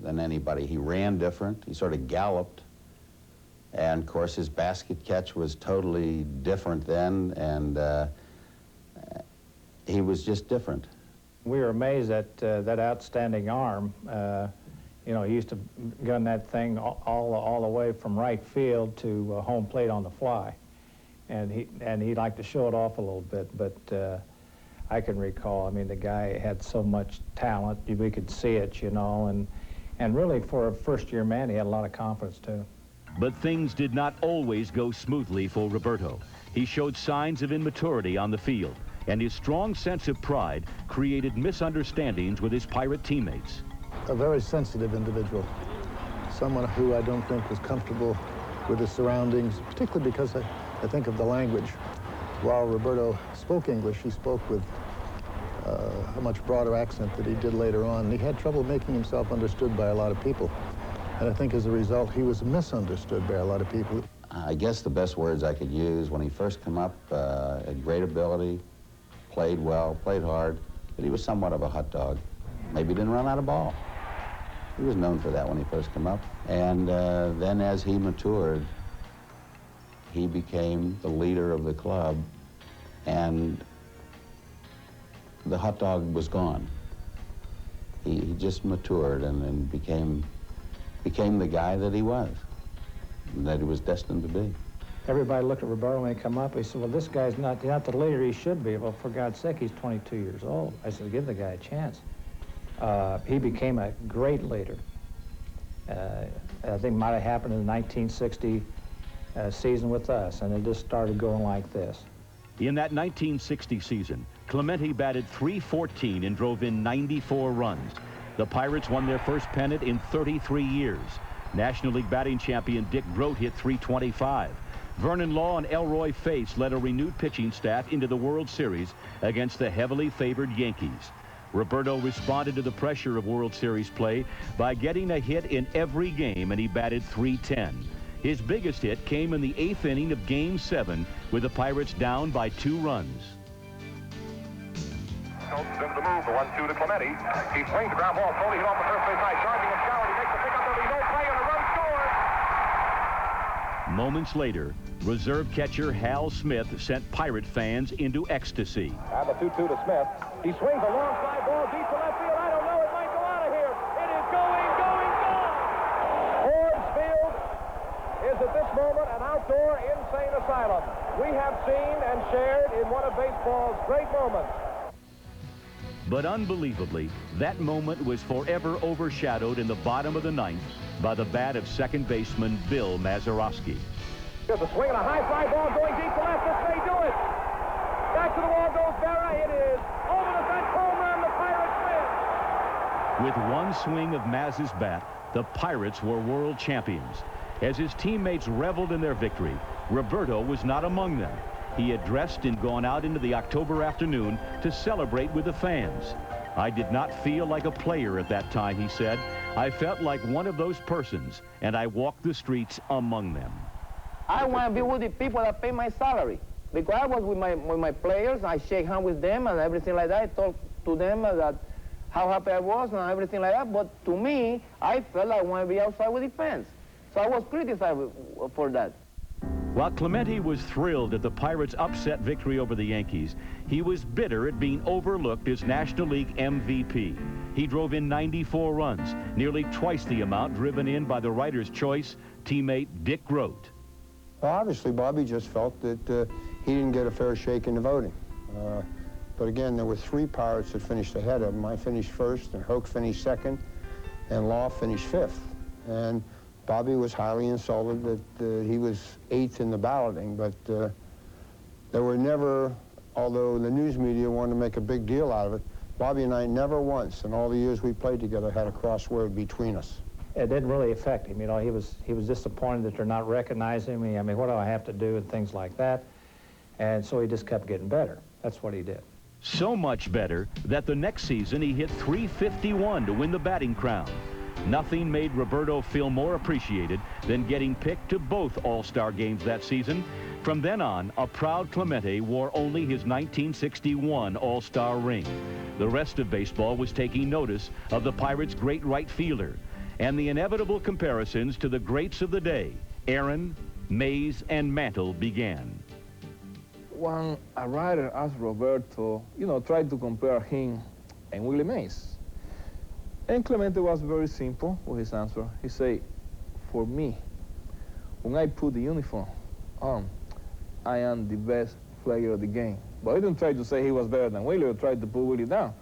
than anybody. He ran different. He sort of galloped. And, of course, his basket catch was totally different then, and he was just different. We were amazed at that outstanding arm. You know, he used to gun that thing all the way from right field to home plate on the fly. And he liked to show it off a little bit, but I can recall, I mean, the guy had so much talent, we could see it, you know, and really for a first-year man, he had a lot of confidence, too. But things did not always go smoothly for Roberto. He showed signs of immaturity on the field, and his strong sense of pride created misunderstandings with his Pirate teammates. A very sensitive individual, someone who I don't think was comfortable with his surroundings, particularly because I think of the language. While Roberto spoke English, he spoke with a much broader accent that he did later on. He had trouble making himself understood by a lot of people. And I think as a result, he was misunderstood by a lot of people. I guess the best words I could use, when he first came up, had great ability, played well, played hard, but he was somewhat of a hot dog. Maybe didn't run out of ball. He was known for that when he first came up. And then as he matured, he became the leader of the club, and the hot dog was gone. He just matured and became the guy that he was, and that he was destined to be. Everybody looked at Roberto when he come up. He said, well, this guy's not the leader he should be. Well, for God's sake, he's 22 years old. I said, give the guy a chance. He became a great leader. I think it might have happened in the 1960 season with us, and it just started going like this. In that 1960 season, Clemente batted .314 and drove in 94 runs. The Pirates won their first pennant in 33 years. National League batting champion Dick Grote hit .325. Vernon Law and Elroy Face led a renewed pitching staff into the World Series against the heavily favored Yankees. Roberto responded to the pressure of World Series play by getting a hit in every game, and he batted .310. His biggest hit came in the 8th inning of Game 7 with the Pirates down by 2 runs. Into the move, the 1-2 to Clemente. He swings the ground ball, slowly hit off the first base side, charging and scouring. He makes the pickup, there'll be no play, and a run scored. Moments later, reserve catcher Hal Smith sent Pirate fans into ecstasy. And the 2-2 to Smith. He swings a long fly ball deep to left field. I don't know, it might go out of here. It is going, gone! Forbes Field is at this moment an outdoor insane asylum. We have seen and shared in one of baseball's great moments. But unbelievably, that moment was forever overshadowed in the bottom of the 9th by the bat of second baseman Bill Mazeroski. Here's a swing and a high fly ball going deep to left. This may do it. Back to the wall goes Berra. It is over the fence, home run. The Pirates win. With one swing of Maz's bat, the Pirates were world champions. As his teammates reveled in their victory, Roberto was not among them. He had dressed and gone out into the October afternoon to celebrate with the fans. I did not feel like a player at that time, he said. I felt like one of those persons, and I walked the streets among them. I want to be with the people that pay my salary. Because I was with my players, I shake hands with them and everything like that. I talk to them that how happy I was and everything like that. But to me, I felt like I want to be outside with the fans. So I was criticized for that. While Clemente was thrilled at the Pirates' upset victory over the Yankees, he was bitter at being overlooked as National League MVP. He drove in 94 runs, nearly twice the amount driven in by the writer's choice teammate Dick Grote. Well, obviously, Bobby just felt that he didn't get a fair shake in the voting. But again, there were 3 Pirates that finished ahead of him. I finished first, and Hoke finished second, and Law finished 5th. And Bobby was highly insulted that he was 8th in the balloting, but there were never, although the news media wanted to make a big deal out of it, Bobby and I never once, in all the years we played together, had a crossword between us. It didn't really affect him, you know. He was disappointed that they're not recognizing me. I mean, what do I have to do and things like that? And so he just kept getting better. That's what he did. So much better that the next season he hit .351 to win the batting crown. Nothing made Roberto feel more appreciated than getting picked to both All-Star games that season. From then on, a proud Clemente wore only his 1961 All-Star ring. The rest of baseball was taking notice of the Pirates' great right fielder. and the inevitable comparisons to the greats of the day, Aaron, Mays, and Mantle, began. When a writer asked Roberto, tried to compare him and Willie Mays. And Clemente was very simple with his answer. He said, for me, when I put the uniform on, I am the best player of the game. But he didn't try to say he was better than Willie or tried to put Willie down.